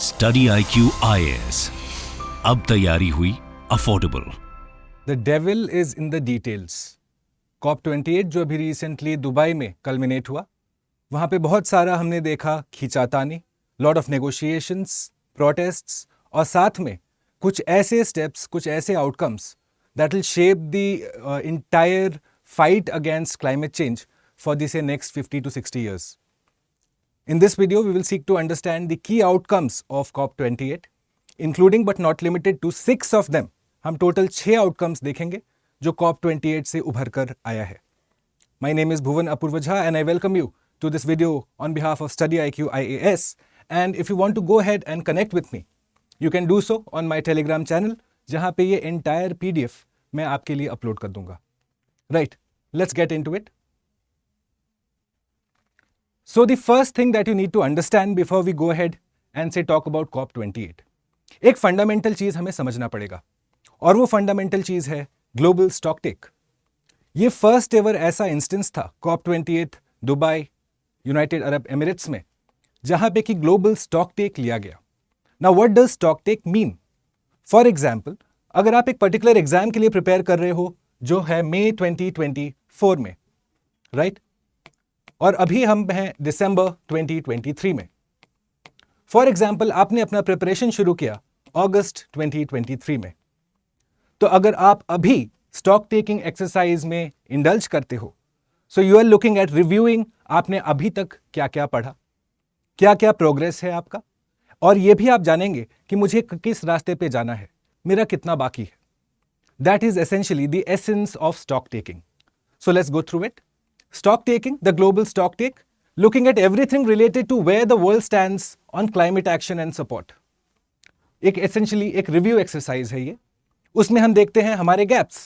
Study IQ IAS, अब तैयारी हुई affordable. The devil is in the details. COP28 जो अभी रिसेंटली दुबई में कल्मिनेट हुआ, वहाँ पे बहुत सारा हमने देखा खींचातानी, लॉट ऑफ नेगोशिएशंस, प्रोटेस्ट्स और साथ में कुछ ऐसे स्टेप्स, कुछ ऐसे outcomes that will shape the entire fight against climate change for the say next 50 to 60 years. In this video, we will seek to understand the key outcomes of COP28, including but not limited to 6 of them. हम total 6 outcomes देखेंगे जो COP28 से उभर कर आया है। My name is Bhuvan Apurva Jha and I welcome you to this video on behalf of Study IQ IAS. And if you want to go ahead and connect with me, you can do so on my Telegram channel, जहाँ पे ये entire PDF मैं आपके लिए upload कर दूंगा। Right, let's get into it. So the first thing that you need to understand before we go ahead and say talk about COP28, एक fundamental चीज हमें समझना पड़ेगा और वो फंडामेंटल चीज है ग्लोबल स्टॉक टेक। ये फर्स्ट एवर ऐसा इंस्टेंस था COP28 Dubai United Arab Emirates में जहां पे कि ग्लोबल स्टॉक टेक लिया गया। Now what does stock take mean? For example, अगर आप एक पर्टिकुलर एग्जाम के लिए प्रिपेयर कर रहे हो जो है मई 2024 में, राइट, और अभी हम हैं दिसंबर 2023 में। फॉर एग्जाम्पल, आपने अपना प्रिपरेशन शुरू किया अगस्त 2023 में, तो अगर आप अभी स्टॉक टेकिंग एक्सरसाइज में इंडल्ज करते हो, so you are looking at reviewing आपने अभी तक क्या क्या पढ़ा, क्या क्या प्रोग्रेस है आपका, और ये भी आप जानेंगे कि मुझे किस रास्ते पे जाना है, मेरा कितना बाकी है। That is essentially the essence of stock taking. So let's go through it. Stock taking, the global stock take, looking at everything related to where the world stands on climate action and support. एक essentially एक review exercise है ये। उसमें हम देखते हैं हमारे gaps,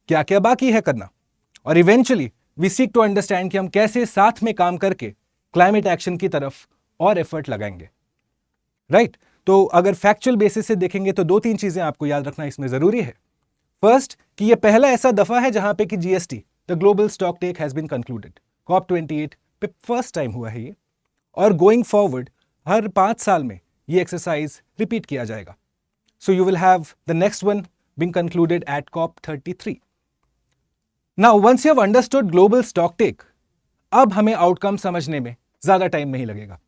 क्या क्या बाकी है करना, और eventually we seek to understand कि हम कैसे साथ में काम करके climate action की तरफ और effort लगाएंगे। Right? तो अगर factual basis से देखेंगे तो 2-3 चीजें आपको याद रखना इसमें जरूरी है। फर्स्ट, कि ये पहला ऐसा दफा है जहां पे कि GST, the global stock take has been concluded. COP28 पे फर्स्ट टाइम हुआ है ये, और गोइंग फॉरवर्ड हर 5 साल में ये एक्सरसाइज रिपीट किया जाएगा। So you will have the next one being concluded at COP33। Now once you have understood global stock take, अब हमें आउटकम समझने में ज्यादा टाइम नहीं लगेगा।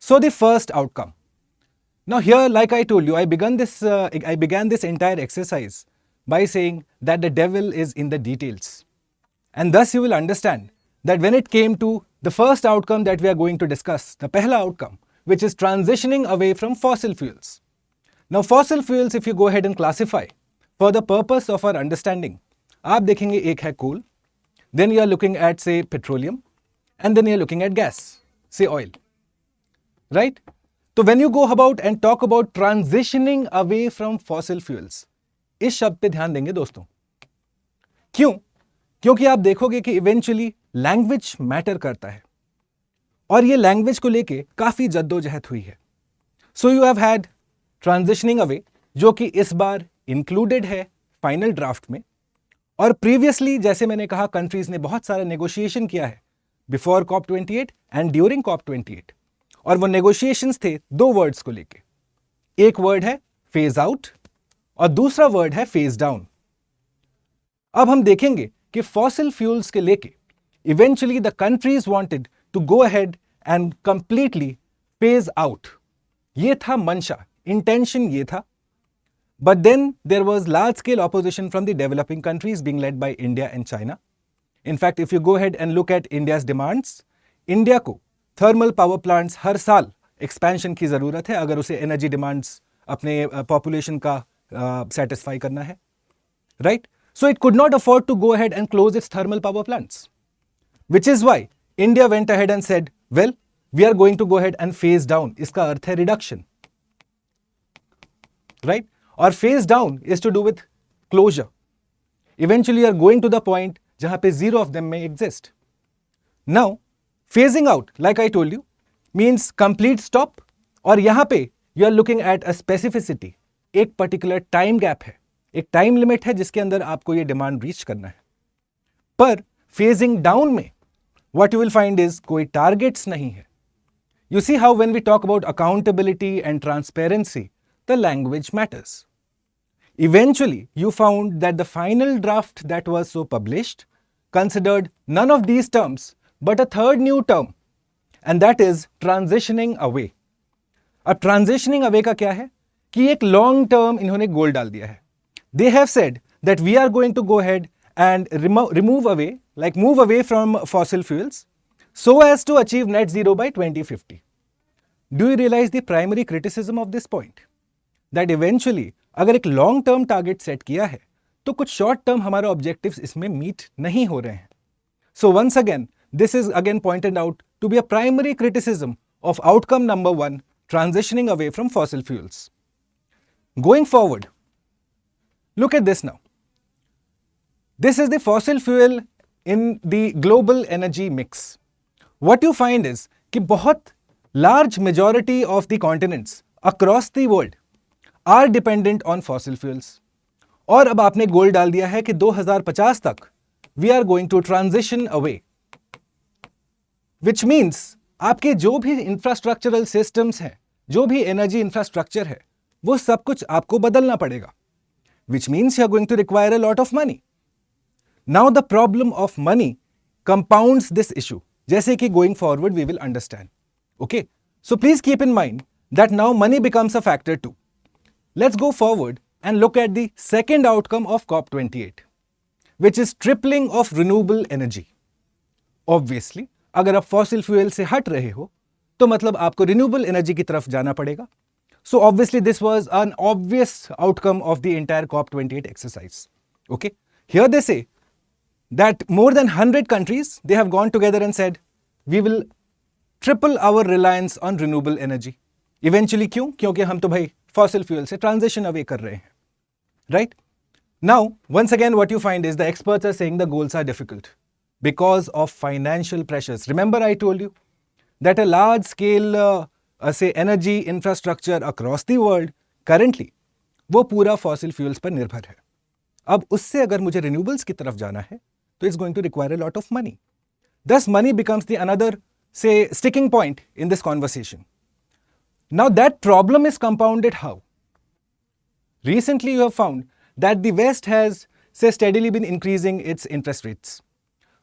So the first outcome, now here like I told you, I began this entire exercise by saying that the devil is in the details. And thus you will understand that when it came to the first outcome that we are going to discuss, the pehla outcome, which is transitioning away from fossil fuels. Now fossil fuels, if you go ahead and classify for the purpose of our understanding, आप देखेंगे एक है coal, then you are looking at say petroleum, and then you are looking at gas, say oil, right? So when you go about and talk about transitioning away from fossil fuels, इस शब्द पे ध्यान देंगे दोस्तों। क्यों? क्योंकि आप देखोगे कि इवेंचुअली लैंग्वेज मैटर करता है, और ये लैंग्वेज को लेके काफी जद्दोजहद हुई है। So you have had transitioning away, जो कि इस बार इंक्लूडेड है फाइनल ड्राफ्ट में, और प्रीवियसली जैसे मैंने कहा कंट्रीज ने बहुत सारा नेगोशिएशन किया है before COP28 and during COP28, और वो नेगोशिएशंस थे 2 वर्ड्स को लेके। एक वर्ड है फेज आउट और दूसरा वर्ड है फेज डाउन। अब हम देखेंगे कि फॉसिल फ्यूल्स के लेके eventually the countries wanted to go ahead and completely phase out. ये था मंशा, इंटेंशन ये था, but then there was large scale opposition from the developing countries being led by India and China. In fact if you go ahead and look at India's demands, India को thermal power plants हर साल expansion की जरूरत है अगर उसे energy demands अपने population का satisfy करना है, right? So it could not afford to go ahead and close its thermal power plants, which is why India went ahead and said, well, we are going to go ahead and phase down. इसका अर्थ है reduction, right? और phase down is to do with closure. Eventually you are going to the point जहां पे 0 of them may exist. Now, phasing out, like I told you, means complete stop, और यहां पे you are looking at a specificity. एक particular time gap है, एक time limit है जिसके अंदर आपको ये डिमांड रीच करना है। पर फेजिंग डाउन में what you will find is कोई टारगेट्स नहीं है, You see how when we talk about accountability and transparency, the language matters. Eventually, you found that the final draft that was so published considered none of these terms but a third new term, and that is transitioning away. अब transitioning away का क्या है कि एक long term इन्होंने गोल डाल दिया है. They have said that we are going to go ahead and move away from fossil fuels so as to achieve net zero by 2050. Do you realize the primary criticism of this point? That eventually अगर एक long term target set किया है तो कुछ short term हमारे objectives इसमें meet नहीं हो रहे हैं. So once again this is again pointed out to be a primary criticism of outcome number 1, transitioning away from fossil fuels. Going forward, look at this now. This is the fossil fuel in the global energy mix. What you find is कि बहुत large majority of the continents across the world are dependent on fossil fuels. और अब आपने गोल डाल दिया है कि 2050 तक we are going to transition away. Which means आपके जो भी इंफ्रास्ट्रक्चरल सिस्टम्स हैं, जो भी एनर्जी इंफ्रास्ट्रक्चर है, वो सब कुछ आपको बदलना पड़ेगा. Which means you are going to require a lot of money. Now the problem of money compounds this issue. जैसे कि going forward we will understand. Okay? So please keep in mind that now money becomes a factor too. Let's go forward and look at the second outcome of COP28, which is tripling of renewable energy. Obviously, अगर आप fossil fuel से हट रहे हो, तो मतलब आपको renewable energy की तरफ जाना पड़ेगा. So obviously this was an obvious outcome of the entire COP28 exercise. Okay? Here they say that more than 100 countries, they have gone together and said, we will triple our reliance on renewable energy. Eventually क्यों? क्योंकि हम तो भाई fossil fuel से transition away कर रहे हैं. Right? Now, once again what you find is the experts are saying the goals are difficult because of financial pressures. Remember I told you that a large scale say energy infrastructure across the world currently वो पूरा fossil fuels पर निर्भर है. अब उससे अगर मुझे renewables की तरफ जाना है तो it's going to require a lot of money. Thus money becomes the another say sticking point in this conversation. Now that problem is compounded how? Recently you have found that the West has say steadily been increasing its interest rates.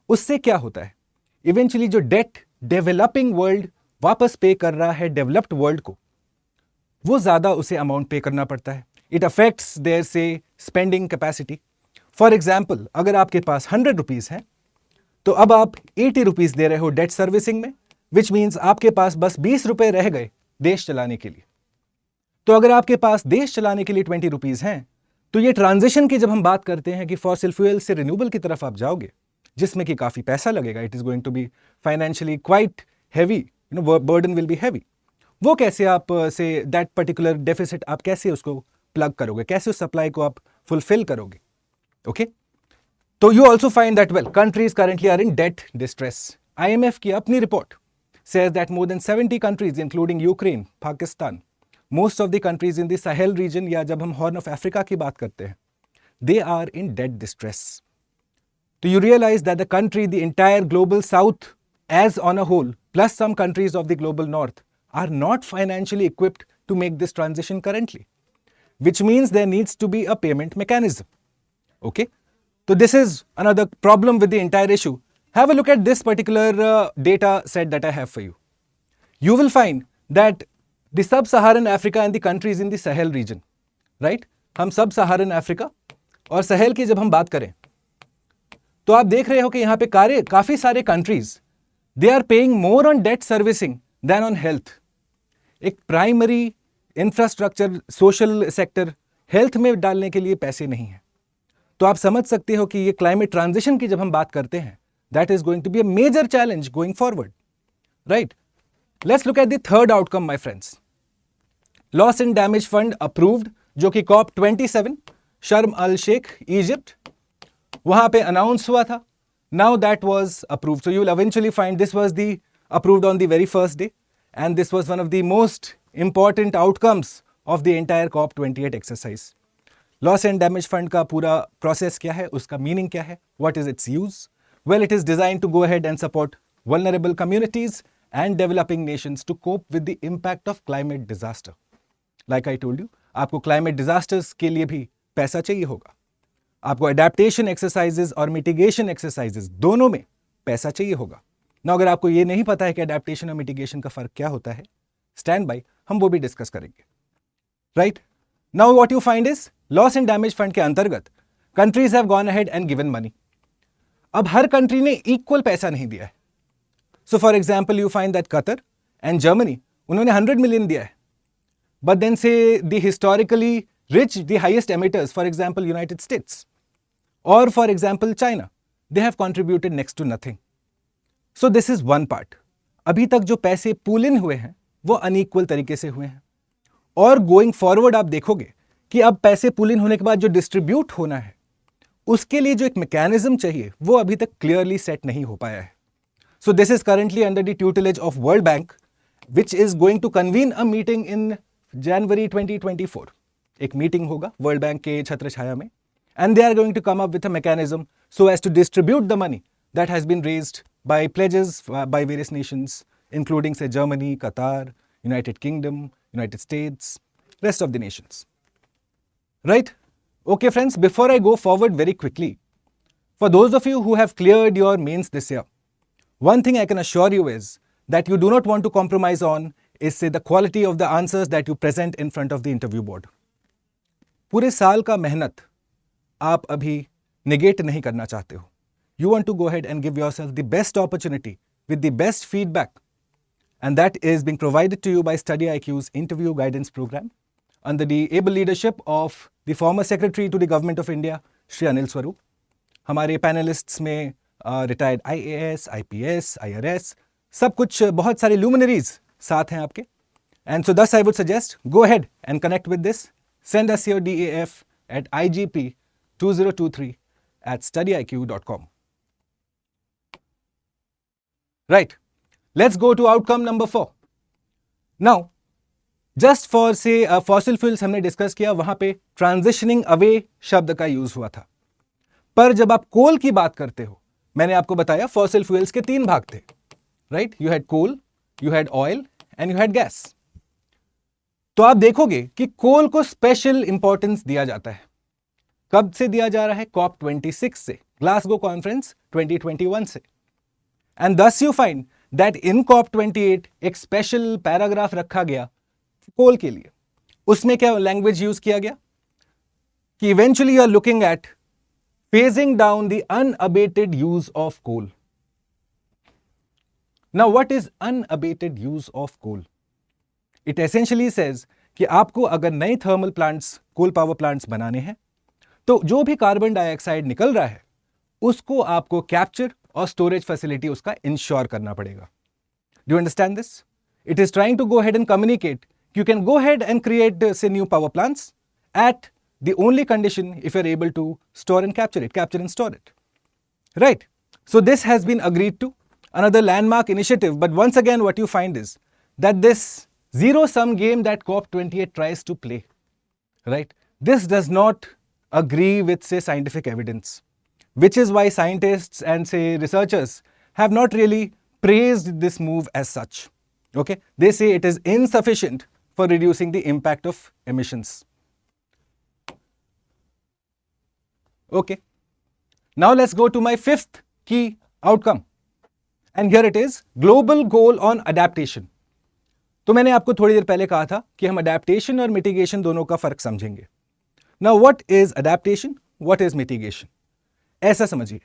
उससे क्या होता है? Eventually जो debt developing world वापस पे कर रहा है developed world को, वो ज़्यादा उसे amount पे करना पड़ता है. It affects their say spending capacity. For example, अगर आपके पास 100 रुपीस हैं, तो अब आप 80 रुपीस दे रहे हो debt servicing में, which means आपके पास बस 20 रुपए रह गए देश चलाने के लिए. तो अगर आपके पास देश चलाने के लिए 20 रुपीस हैं, तो ये ट्रांजिशन की जब हम बात करते हैं कि फॉसिल फ्यूल से रिन्यूएबल की तरफ आप जाओगे, जिसमें कि काफ़ी पैसा लगेगा, it is going to be financially quite heavy, burden will be heavy. वो कैसे आप से दैट पर्टिकुलर डेफिसिट आप कैसे उसको प्लग करोगे, कैसे उस सप्लाई को आप फुलफिल करोगे. ओके, तो you also find that well countries currently are in debt distress. IMF की अपनी report says that more than 70 countries including Ukraine, Pakistan, most of the countries in the Sahel region या जब हम Horn of Africa की बात करते हैं, they are in debt distress. Do you realize that the country, the entire global south as on a whole, plus some countries of the global north are not financially equipped to make this transition currently, which means there needs to be a payment mechanism. Okay, so this is another problem with the entire issue. Have a look at this particular data set that I have for you. You will find that the sub-Saharan Africa and the countries in the Sahel region, right? हम sub-Saharan Africa और Sahel की जब हम बात करें, तो आप देख रहे हो कि यहाँ पे काफ़ी सारे countries, they are paying more on debt servicing than on health. एक primary infrastructure, social sector, health में डालने के लिए पैसे नहीं हैं. तो आप समझ सकते हो कि ये climate transition की जब हम बात करते हैं, that is going to be a major challenge going forward, right? Let's look at the third outcome, my friends. Loss and damage fund approved, जो कि COP27 शर्म अल शेख इजिप्ट वहां पे अनाउंस हुआ था. Now that was approved, so you will eventually find this was the approved on the very first day, and this was one of the most important outcomes of the entire COP28 exercise. Loss and damage fund का पूरा process क्या है, उसका meaning क्या है, what is its use? Well, it is designed to go ahead and support vulnerable communities and developing nations to cope with the impact of climate disaster. Like I told you, आपको climate disasters के लिए भी पैसा चाहिए होगा, आपको adaptation exercises और mitigation exercises दोनों में पैसा चाहिए होगा ना। अगर आपको ये नहीं पता है कि adaptation और mitigation का फर्क क्या होता है, stand by, हम वो भी डिस्कस करेंगे। Right now what you find is loss and damage fund के अंतर्गत countries have gone ahead and given money. अब हर कंट्री ने इक्वल पैसा नहीं दिया है। So for example you find that Qatar and Germany, उन्होंने 100 मिलियन दिया है, but then say the historically rich, the highest emitters, for example United States और for example China, they have contributed next to nothing. So this is one part. अभी तक जो पैसे pool इन हुए हैं वो अनइक्वल तरीके से हुए हैं, और गोइंग फॉरवर्ड आप देखोगे कि अब पैसे पुल इन होने के बाद जो डिस्ट्रीब्यूट होना है उसके लिए जो एक मैकेनिज्म चाहिए वो अभी तक क्लियरली सेट नहीं हो पाया है। So this is currently under the tutelage of World Bank, which is going to convene a meeting in January 2024। एक मीटिंग होगा वर्ल्ड बैंक के छत्र छाया में, and they are going to come up with a mechanism so as to distribute the money that has been raised by pledges by various nations, including say Germany, Qatar, United Kingdom, United States, rest of the nations. Right? Okay friends, before I go forward very quickly, for those of you who have cleared your mains this year, one thing I can assure you is that you do not want to compromise on is say the quality of the answers that you present in front of the interview board. पूरे साल का मेहनत आप अभी negate नहीं करना चाहते हो. You want to go ahead and give yourself the best opportunity with the best feedback, and that is being provided to you by Study IQ's interview guidance program under the able leadership of the former Secretary to the Government of India, Shri Anil Swarup. हमारे panellists में retired IAS, IPS, IRS, सब कुछ बहुत सारे luminaries साथ हैं आपके. And so thus I would suggest go ahead and connect with this. Send us your DAF at igp2023@studyiq.com. Right. Let's go to outcome number 4. Now, just for say fossil fuels हमने discuss किया, वहां पे transitioning away शब्द का use हुआ था। पर जब आप कोल की बात करते हो, मैंने आपको बताया फॉसिल फ्यूल्स के 3 भाग थे, right? You had coal, you had oil and you had gas. तो आप देखोगे कि कोल को स्पेशल इंपॉर्टेंस दिया जाता है। कब से दिया जा रहा है? COP26 से, ग्लासगो कॉन्फ्रेंस 2021 से। एंड दस you find that in COP28 एक स्पेशल पैराग्राफ रखा गया कोल के लिए। उसमें क्या लैंग्वेज यूज किया गया कि eventually you are looking at phasing down the unabated use of coal. Now what is unabated use of coal? It essentially says कि आपको अगर नए thermal plants, coal power plants बनाने हैं तो जो भी कार्बन डाइऑक्साइड निकल रहा है उसको आपको कैप्चर और स्टोरेज फैसिलिटी उसका इंश्योर करना पड़ेगा. Do you understand this? It is trying to go ahead and communicate. You can go ahead and create say new power plants at the only condition if you're able to store and capture and store it. Right? So this has been agreed to. Another landmark initiative, but once again what you find is that this zero-sum game that COP28 tries to play, right? This does not agree with say scientific evidence, which is why scientists and say researchers have not really praised this move as such. Okay? They say it is insufficient for reducing the impact of emissions. Okay. Now let's go to my 5th key outcome. And here it is, global goal on adaptation. तो मैंने आपको थोड़ी देर पहले कहा था कि हम adaptation और mitigation दोनों का फर्क समझेंगे. Now what is adaptation? What is mitigation? ऐसा समझिए,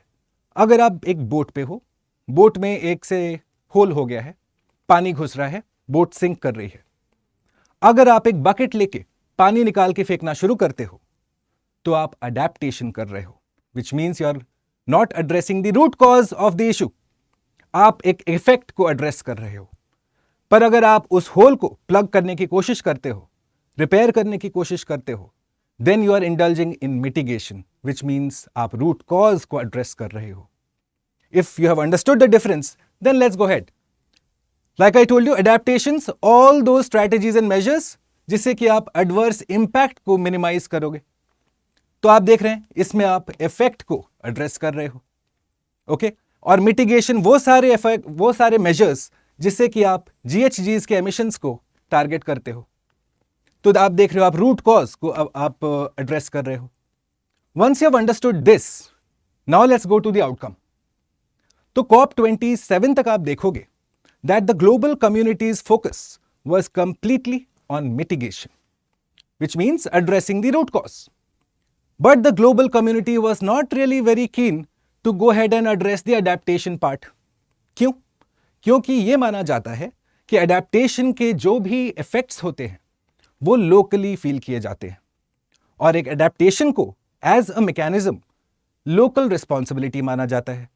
अगर आप एक बोट पे हो, बोट में एक से होल हो गया है, पानी घुस रहा है, बोट सिंक कर रही है। अगर आप एक बकेट लेके पानी निकाल के फेंकना शुरू करते हो तो आप अडेप्टेशन कर रहे हो, which means you are not addressing the root cause of the issue. आप एक इफेक्ट को एड्रेस कर रहे हो। पर अगर आप उस होल को प्लग करने की कोशिश करते हो, रिपेयर करने की कोशिश करते हो, then you are indulging in mitigation, which means आप root cause को address कर रहे हो. If you have understood the difference, then let's go ahead. Like I told you, adaptations, all those strategies and measures जिससे कि आप adverse impact को minimize करोगे. तो आप देख रहे हैं इसमें आप effect को address कर रहे हो. Okay? और mitigation वो सारे measures जिससे कि आप GHGs के एमिशंस को टारगेट करते हो। तो आप देख रहे हो, आप रूट कॉज को आप एड्रेस कर रहे हो। Once you have understood this, now let's go to the outcome. तो COP27 तक आप देखोगे that the global community's focus was completely on mitigation, which means addressing the root cause. But the global community was not really very keen to go ahead and address the adaptation part. क्यों? क्योंकि ये माना जाता है कि adaptation के जो भी effects होते हैं वो locally feel किए जाते हैं, और एक adaptation को as a mechanism local responsibility माना जाता है।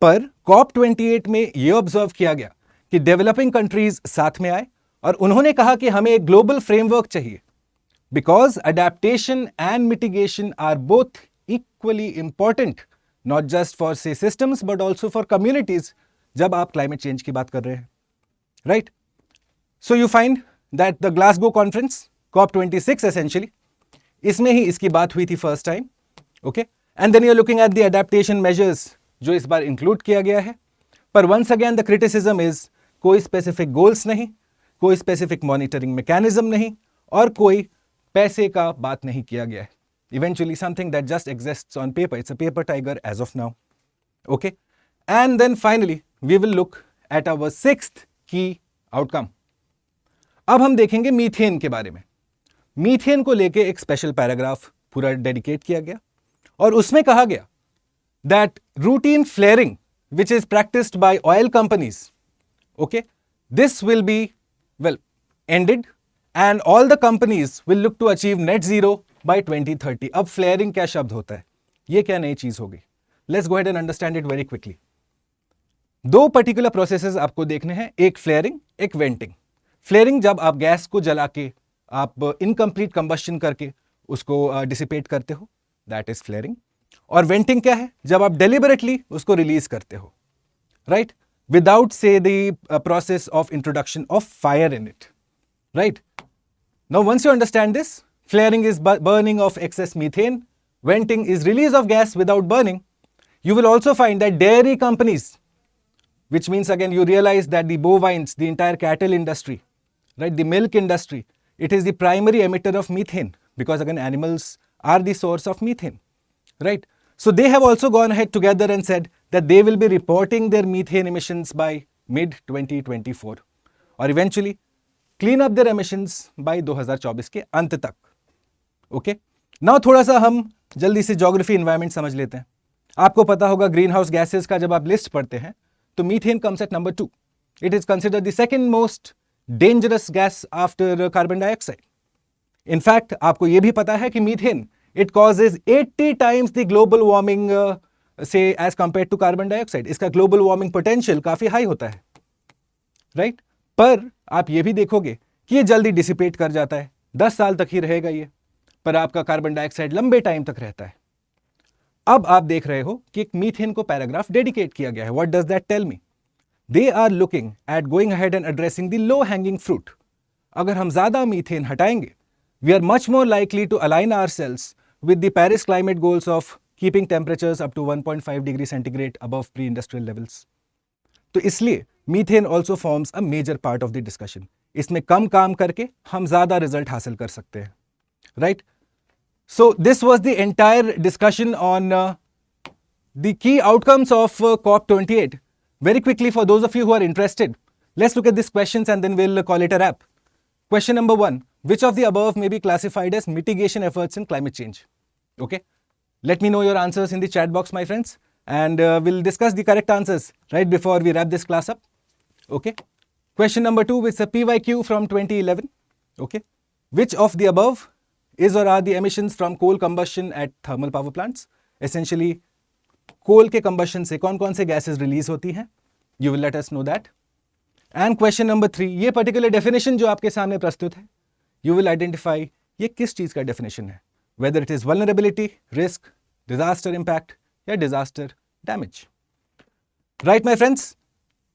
पर COP28 में ये ऑब्जर्व किया गया कि डेवलपिंग कंट्रीज साथ में आए और उन्होंने कहा कि हमें एक ग्लोबल फ्रेमवर्क चाहिए, because adaptation and mitigation are both equally important, not just for say systems but also for communities, जब आप क्लाइमेट चेंज की बात कर रहे हैं, right? So you find that the Glasgow conference COP26 essentially, इसमें ही इसकी बात हुई थी first time, okay? And then you are looking at the adaptation measures जो इस बार इंक्लूड किया गया है। पर once again the criticism is कोई स्पेसिफिक गोल्स नहीं, कोई स्पेसिफिक मॉनिटरिंग मैकेनिज्म नहीं, और कोई पैसे का बात नहीं किया गया है। Eventually something that just exists on paper, it's a paper tiger as of now, okay? And then finally we will look at our sixth की आउटकम। अब हम देखेंगे मीथेन के बारे में। मीथेन को लेके एक स्पेशल पैराग्राफ पूरा डेडिकेट किया गया, और उसमें कहा गया that routine flaring which is practiced by oil companies, okay, this will be ended, and all the companies will look to achieve net zero by 2030. अब flaring क्या शब्द होता है, ये क्या नई चीज होगी? Let's go ahead and understand it very quickly. दो पर्टिकुलर प्रोसेसेस आपको देखने हैं, एक फ्लेयरिंग, एक वेंटिंग। फ्लेयरिंग जब आप गैस को जला के आप इनकम्प्लीट कंबस्शन करके उसको डिसिपेट करते हो, दैट इज फ्लेयरिंग। और वेंटिंग क्या है? जब आप डेलिबरेटली उसको रिलीज करते हो, right, without say the process of introduction of fire in it, right? Now once you understand this, flaring is burning of excess methane, venting is release of gas without burning. You will also find that dairy companies, which means again you realize that the bovines, the entire cattle industry, right, the milk industry, it is the primary emitter of methane, because again animals are the source of methane, right? So they have also gone ahead together and said that they will be reporting their methane emissions by mid 2024, और eventually clean up their emissions by 2024 के अंत तक, okay? Now थोड़ा सा हम जल्दी से geography environment समझ लेते हैं। आपको पता होगा ग्रीन हाउस गैसेज का जब आप लिस्ट पढ़ते हैं तो methane comes at number 2. It is considered the second most dangerous gas after carbon dioxide. In fact आपको यह भी पता है कि methane it causes 80 times the global warming से as compare to carbon dioxide. इसका ग्लोबल वार्मिंग पोटेंशियल काफी high होता है, राइट? पर आप ये भी देखोगे कि ये जल्दी डिसिपेट कर जाता है, 10 साल तक ही रहेगा ये, पर आपका कार्बन डाइऑक्साइड लंबे टाइम तक रहता है. अब आप देख रहे हो कि एक मीथेन को पैराग्राफ डेडिकेट किया गया है. What does that tell me? They are looking at going ahead and addressing the low hanging fruit. अगर हम ज्यादा मीथेन हटाएंगे, we are much more likely to align ourselves with the Paris climate goals of keeping temperatures up to 1.5 degree centigrade above pre-industrial levels. तो इसलिए methane also forms a major part of the discussion. इसमें कम काम करके हम ज्यादा result हासिल कर सकते हैं, right? So this was the entire discussion on the key outcomes of COP28. Very quickly, for those of you who are interested, let's look at these questions and then we'll call it a wrap. Question number 1. Which of the above may be classified as mitigation efforts in climate change? Okay. Let me know your answers in the chat box, my friends. And we'll discuss the correct answers right before we wrap this class up. Okay. Question number 2 is a PYQ from 2011. Okay. Which of the above is or are the emissions from coal combustion at thermal power plants? Essentially, coal के combustion से कौन-कौन से gases release होती हैं? You will let us know that. And question number 3, ये particular definition जो आपके सामने प्रस्तुत है, you will identify ये किस चीज का definition है, whether it is vulnerability, risk, disaster impact या disaster damage. Right my friends?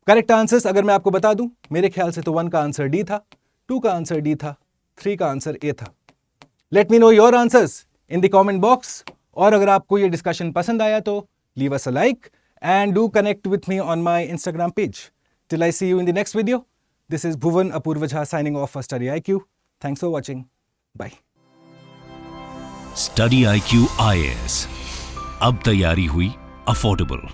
Correct answers अगर मैं आपको बता दूं, मेरे ख्याल से तो 1 का आंसर D था, 2 का आंसर D था, 3 का आंसर A था. Let me know your answers in the comment box. और अगर आपको ये discussion पसंद आया तो leave us a like and do connect with me on my Instagram page. Till I see you in the next video, this is Bhuvan Apurva Jha signing off for Study IQ. Thanks for watching. Bye. Study IQ IAS, अब तैयारी हुई affordable.